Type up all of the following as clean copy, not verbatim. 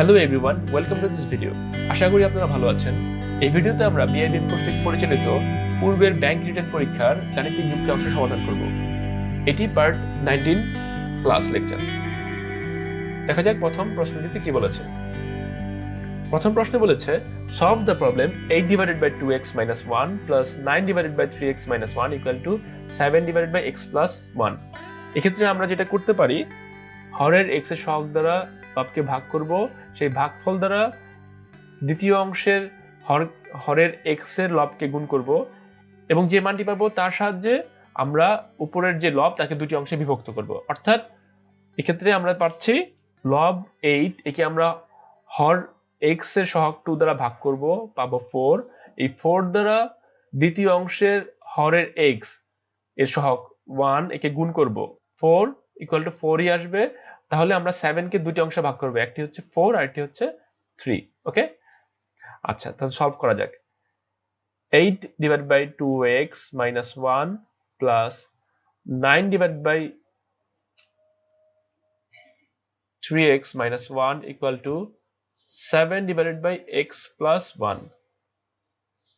Hello everyone, welcome to this video. আশা করি আপনারা ভালো আছেন। এই ভিডিওতে আমরা বিআইবিএম কর্তৃক পরিচালিত পূর্বের ব্যাংক রিটার্ন পরীক্ষার গাণিতিক যুক্তি অংশ সমাধান করব। এটি পার্ট 19 ক্লাস লেকচার। দেখা যাক প্রথম প্রশ্নটিতে কি বলেছে। প্রথম প্রশ্নে বলেছে solve the problem 8 divided by 2x minus 1 plus 9 divided by 3x minus 1 equal to 7 divided by x plus 1। এক্ষেত্রে আমরা যেটা করতে পারি, হরের x এর সহগ দ্বারা লবকে ভাগ করব, সেই ভাগফল দ্বারা দ্বিতীয় অংশের হরের x এর লবকে গুণ করব এবং যে মানটি পাবো তার সাহায্যে আমরা উপরের যে লব তাকে দুটি অংশে বিভক্ত করব। অর্থাৎ এক্ষেত্রে আমরা পাচ্ছি লব 8, একে আমরা হর x এর সহগ 2 দ্বারা ভাগ করব, পাবো 4। এই 4 দ্বারা দ্বিতীয় অংশের হরের x এর সহগ 1, একে গুণ করব, 4 ইকুয়াল টু 4ই আসবে। তাহলে আমরা 7 কে দুটি অংশে ভাগ করব, একটি হচ্ছে 4 আর একটি হচ্ছে 3। ওকে, আচ্ছা তাহলে সলভ করা যাক। 8 divide by 2x minus 1 plus 9 divide by 3x minus 1 equal to 7 divided by x plus 1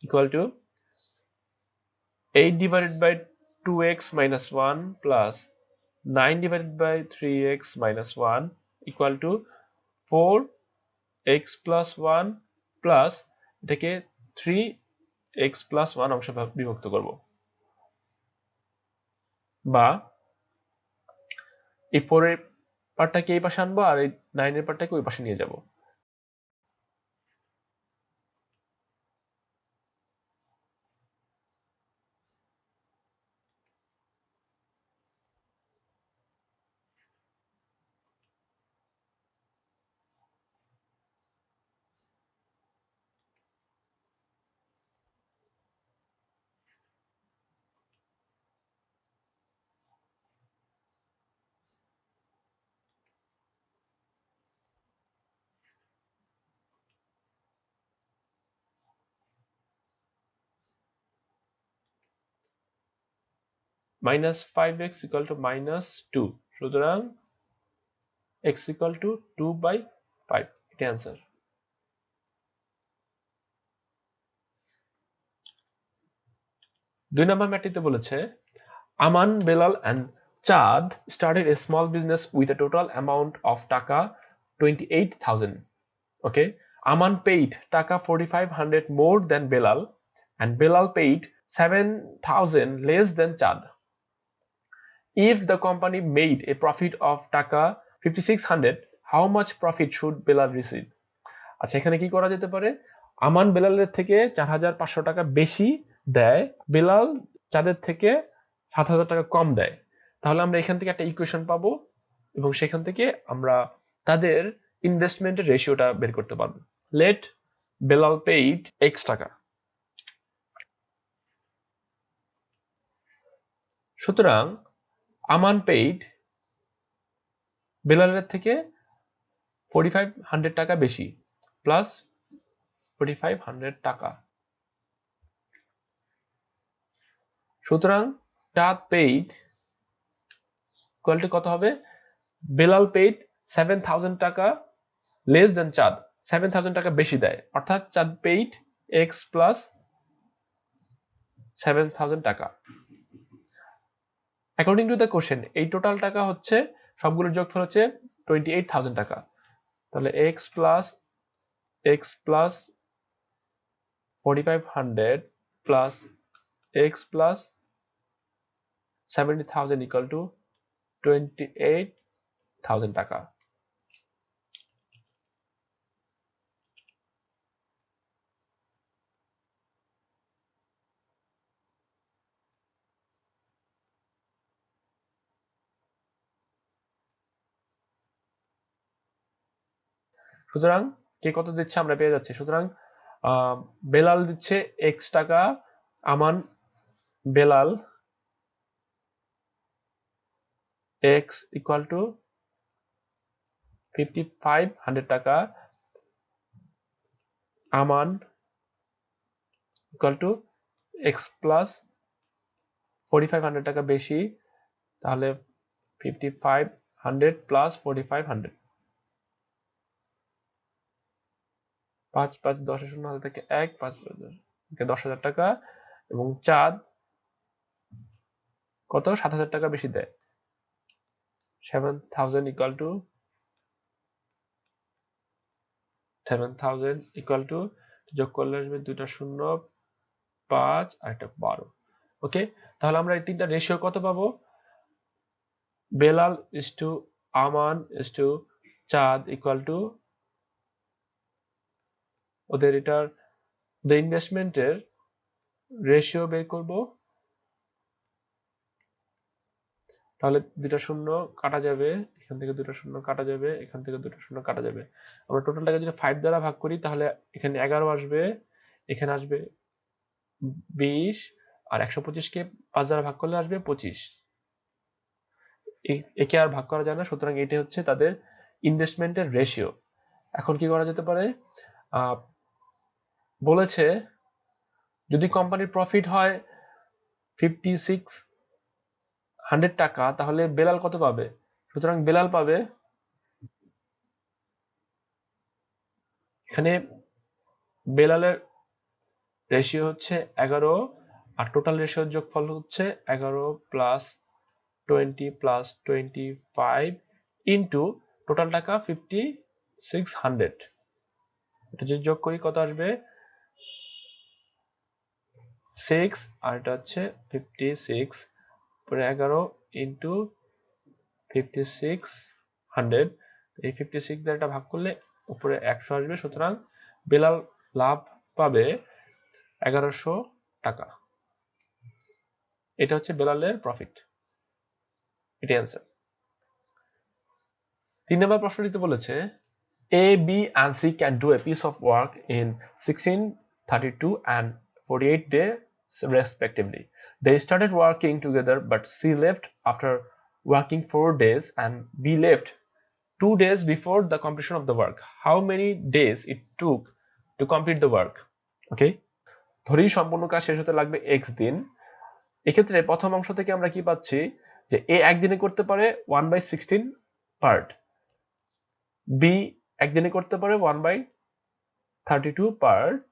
equal to 8 divided by 2x minus 1 plus 9 divided by 3x minus 1 equal to 4x plus 1 plus এটাকে 3x plus 1 অংশে বিভক্ত করব, বা এই 4 এর পার্টটাকে এই পাশে আনবো আর এই 9 এর পার্টটাকে ওই পাশে নিয়ে যাব। minus 5x equal to minus 2, সুতরাং x equal to 2 by 5, এটা आंसर। 2 নম্বর ম্যাটটিতে বলেছে আমান, বেলাল and চাঁদ started a small business with a total amount of টাকা 28,000. Okay, Aman paid টাকা 4,500 more than Belal and Belal paid 7,000 less than Chad. If the company made a profit of টাকা 5,600, how much profit should Belal receive? আচ্ছা, এখানে কি করা যেতে পারে? আমান বেলালের থেকে 4,500 টাকা বেশি দেয়, বেলাল চাঁদের থেকে 7,000 টাকা কম দেয়। তাহলে আমরা এখান থেকে একটা ইকুয়েশন পাবো এবং সেখান থেকে আমরা তাদের ইনভেস্টমেন্টের রেশিওটা বের করতে পারবো। লেট বেলাল পেইড x টাকা, সুতরাং আমান পেইড বেলালের থেকে 4,500 টাকা বেশি, প্লাস 4,500 টাকা, সুতরাং চাঁদ পেইড কোয়ালিটি কত হবে? বেলাল পেইড 7,000 টাকা লেস দেন চাঁদ, 7,000 টাকা বেশি দেয়, অর্থাৎ চাঁদ পেইড x প্লাস 7,000 টাকা। অ্যাকর্ডিং টু দ্য কোশ্চেন এই টোটাল টাকা হচ্ছে, সবগুলোর যোগফল হচ্ছে 28,000 টাকা। তাহলে x plus 4,500 plus x plus 70,000 equal to 28,000 টাকা। সুতরাং কে কত দিচ্ছে আমরা পেয়ে যাচ্ছি। সুতরাং বেলাল দিচ্ছে x টাকা, আমান বেলাল x ইকুয়াল টু 5,500 টাকা, আমান ইকুয়াল টু x প্লাস 4,500 টাকা বেশি, তাহলে 5,500 প্লাস 4,500। 5 5 10 শূন্য হাতে থেকে 1 5 10,000 টাকা, এবং চাঁদ কত 7,000 টাকা বেশি দেয়, 7,000 ইকুয়াল টু 7,000 ইকুয়াল টু যোগ করলে আসবে 2টা 0 5 আর একটা 12। ওকে, তাহলে আমরা এই তিনটা রেশিও কত পাবো? Belal is to Aman is to Chand equal to ওদের এটার ইনভেস্টমেন্টের রেশিও বের করব। তাহলে 2টা 0 কাটা যাবে, এখান থেকে 2টা 0 কাটা যাবে, এখান থেকে 2টা 0 কাটা যাবে। আমরা টোটালটাকে যদি 5 দ্বারা ভাগ করি তাহলে এখানে 11 আসবে, এখানে আসবে 20, আর 125 কে 5 দ্বারা ভাগ করলে আসবে 25। একে আর ভাগ করা যায় না, সুতরাং এটাই হচ্ছে তাদের ইনভেস্টমেন্টের রেশিও। এখন কি করা যেতে পারে? বলেছে যদি কোম্পানির প্রফিট হয় 5,600 টাকা, তাহলে বেলাল কত পাবে? সুতরাং বেলাল পাবে, এখানে বেলালের রেশিও হচ্ছে 11, আর টোটাল রেশিওর যোগফল হচ্ছে 11 প্লাস 20 প্লাস 25 ইন্টু টোটাল টাকা 5,600। এটা যদি যোগ করি কত আসবে? 6, আর এটা হচ্ছে 56, পরে 11 ইন্টু 5,600, এই 56 দ্বারা এটা ভাগ করলে উপরে 100 আসবে। সুতরাং বেলাল লাভ পাবে 1100 টাকা। এটা হচ্ছে বেলালের প্রফিট, এটাই অ্যান্সার। 3 নম্বর প্রশ্নটিতে বলেছে A, B and C can do a piece of work in 16, 32 and 48 days respectively. They started working together, but C left after working 4 days and B left 2 days before the completion of the work. How many days it took to complete the work? Okay, ধরি সম্পূর্ণ কাজ শেষ হতে লাগবে x দিন। এক্ষেত্রে প্রথম অংশ থেকে আমরা কি পাচ্ছি যে A একদিনে করতে পারে 1/16 পার্ট, B একদিনে করতে পারে 1/32 পার্ট,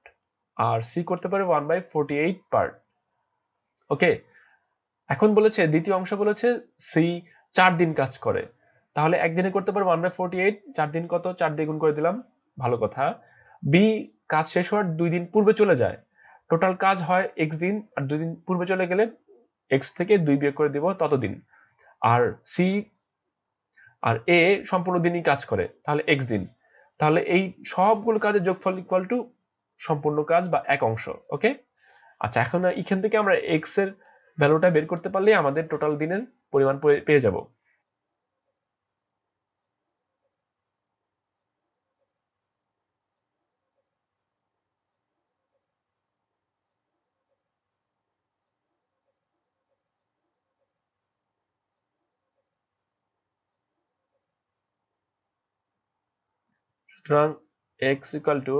আর C করতে পারে 1/48 পার্ট। ওকে, এখন বলেছে দ্বিতীয় অংশ বলেছে C 4 দিন কাজ করে, তাহলে একদিনে করতে পারে 1/48, 4 দিন কত, 4 দিয়ে গুণ করে দিলাম, ভালো কথা। B কাজ শেষ হওয়ার 2 দিন পূর্বে চলে যায়, টোটাল কাজ হয় x দিন, আর 2 দিন পূর্বে চলে গেলে x থেকে 2 বিয়োগ করে দিব ততদিন। আর C আর A সম্পূর্ণ দিনই কাজ করে, তাহলে x দিন। তাহলে এই সবগুলো কাজের যোগফল ইকুয়াল টু সম্পূর্ণ কাজ বা এক অংশ। ওকে, আচ্ছা, এখন এখান থেকে আমরা x এর ভ্যালুটা বের করতে পারলে আমাদের টোটাল দিনের পরিমাণ পেয়ে যাব। সুতরাং x ইকুয়াল টু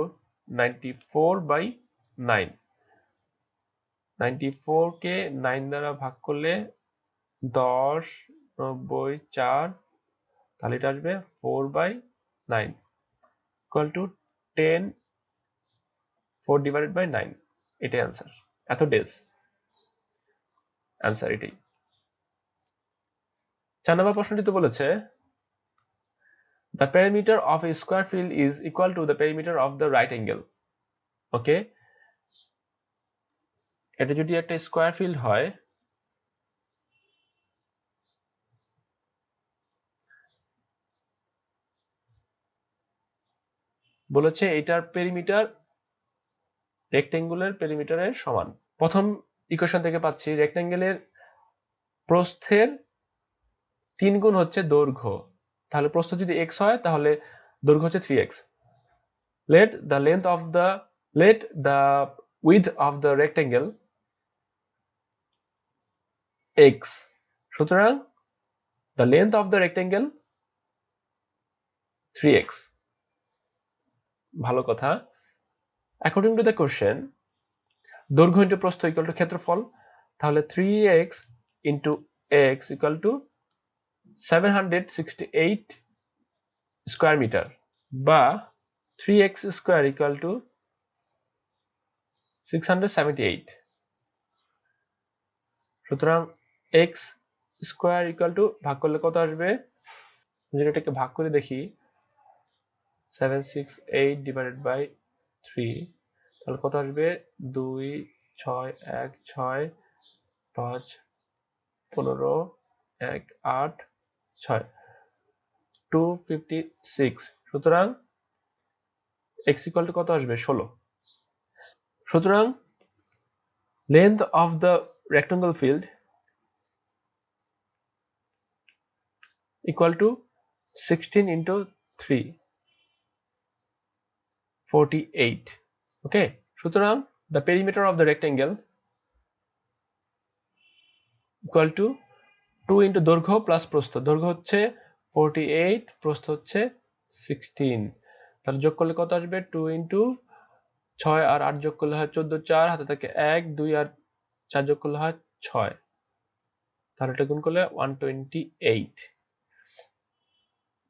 94/9, 94 কে 9 দ্বারা ভাগ করলে 10, 90, 4, তাহলে এটা আসবে 4/9 ইকুয়াল টু 10, 4/9, এটাই অ্যান্সার। এত ডেজ অ্যান্সার এটাই। 4 নম্বর প্রশ্নটিতে বলেছে the perimeter of a square field is equal to the perimeter of the right angle. ওকে, এটা যদি একটা স্কয়ার ফিল্ড হয়, বলেছে এটার পেরিমিটার রেক্টেঙ্গুলার পেরিমিটারের সমান। প্রথম ইকুয়েশন থেকে পাচ্ছি রেক্টেঙ্গেলের প্রস্থের 3 গুণ হচ্ছে দৈর্ঘ্য, তাহলে প্রস্থ যদি x হয় তাহলে দৈর্ঘ্য হচ্ছে 3x। let the width of the rectangle x, সুতরাং the length of the rectangle 3x, ভালো কথা। according to the question দৈর্ঘ্য ইন্টু প্রস্থ ইকুয়াল টু ক্ষেত্রফল, তাহলে 3x into x equal to 768 square metre, বা 3x স্কোয়ার ইকুয়াল টু 678। সুতরাং x square equal two ভাগ করলে কত আসবে? যদি এটাকে ভাগ করে দেখি 768 ডিভাইডেড বাই 3, তাহলে কত আসবে? 2 6 1 6 5 15 1 8 6 256। সুতরাং x ইকুয়াল টু কত আসবে? 16। সুতরাং length of the rectangle field equal to 16 into 3, 48. Okay, সুতরাং the perimeter of the rectangle equal to 2 into দৈর্ঘ্য প্লাস প্রস্থ। দৈর্ঘ্য হচ্ছে 48, প্রস্থ হচ্ছে 16। তাহলে যোগ করলে কত আসবে? 2 into 6 আর 8 যোগ করলে হয় 14, 4 হাতে থাকে 1, 2 আর 4 যোগ করলে হয় 6, তাহলে এটা গুণ করলে 128।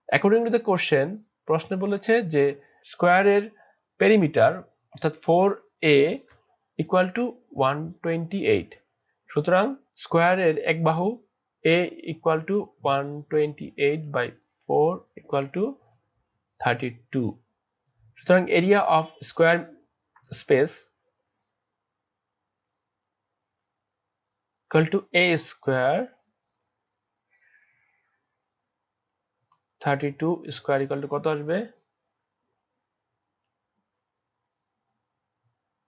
অ্যাকর্ডিং টু দ্য কোশ্চেন, প্রশ্নে বলেছে যে স্কোয়ারের পেরিমিটার অর্থাৎ 4a ইকুয়াল টু 128। সুতরাং স্কোয়ারের এক বাহু a equal to 128 by 4 equal to 32। সুতরাং area of square space equal to a square 32 square equal to কত আসবে?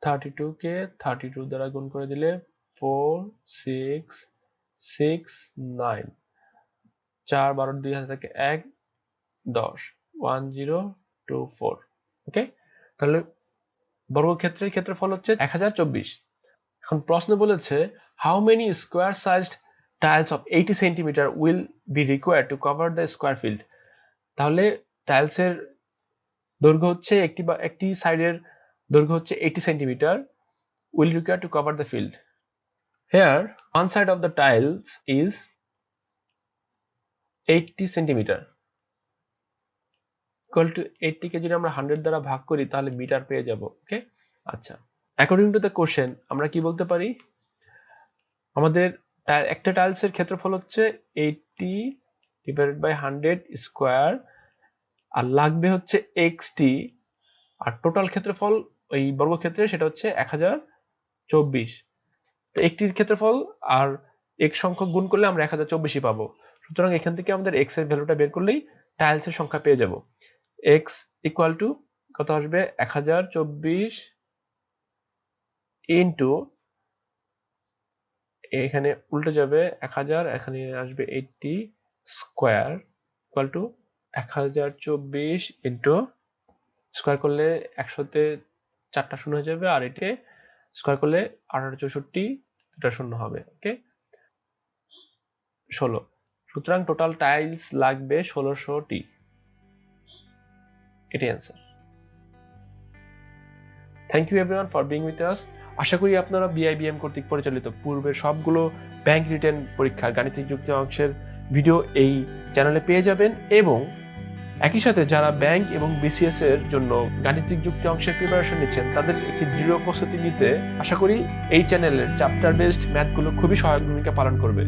32 কে 32 দ্বারা গুণ করে দিলে 4 6 6 9, 4 12 2 হাতে থাকে 1 10, 1024। ওকে, তাহলে বর্গক্ষেত্রের ক্ষেত্রফল হচ্ছে 1024। এখন প্রশ্ন বলেছে how many square sized tiles of 80 centimetre will be required to cover the square field. তাহলে টাইলসের দৈর্ঘ্য হচ্ছে একটি সাইডের দৈর্ঘ্য হচ্ছে 80 centimetre, will require to cover the field. Here one side of the tiles is 80 centimeter equal to 80 কে যদি আমরা 100 দ্বারা ভাগ করি তাহলে মিটার পেয়ে যাব। ওকে, আচ্ছা, অ্যাকর্ডিং টু দ্য কোশ্চেন আমরা কি বলতে পারি? আমাদের একটা টাইলসের ক্ষেত্রফল হচ্ছে 80 ডিভাইডেড বাই 100 স্কোয়ার, আর লাগবে হচ্ছে xt, আর টোটাল ক্ষেত্রফল ওই বর্গক্ষেত্রে সেটা হচ্ছে 1024। তো একটির ক্ষেত্রফল আর x সংখ্যক গুণ করলে আমরা 1024ই পাবো। সুতরাং এখান থেকে আমাদের x এর ভ্যালুটা বের করলেই টাইলসের সংখ্যা পেয়ে যাব। x ইকুয়াল টু কত আসবে? 1024 ইন্টু, এখানে উল্টে যাবে 1000, এখানে আসবে 80 square equal two 1024 into square করলে 100তে 4টা শূন্য হয়ে যাবে, আর এতে স্কোয়ার করলে 864 এটা শূন্য হবে। ওকে, 16। সুতরাং টোটাল টাইলস লাগবে 1600টি। এটাই answer. Thank you everyone for being with us. আশা করি আপনারা BIBM কর্তৃক পরিচালিত পূর্বের সবগুলো ব্যাংক রিটেন পরীক্ষার গাণিতিক যুক্তি অংশের ভিডিও এই চ্যানেলে পেয়ে যাবেন, এবং একই সাথে যারা ব্যাংক এবং BCS এর জন্য গাণিতিক যুক্তি অংশের প্রিপারেশন নিচ্ছেন তাদের একটি দৃঢ় প্রস্তুতি নিতে আশা করি এই চ্যানেলের চ্যাপ্টার বেসড ম্যাথগুলো খুবই সহায়ক ভূমিকা পালন করবে।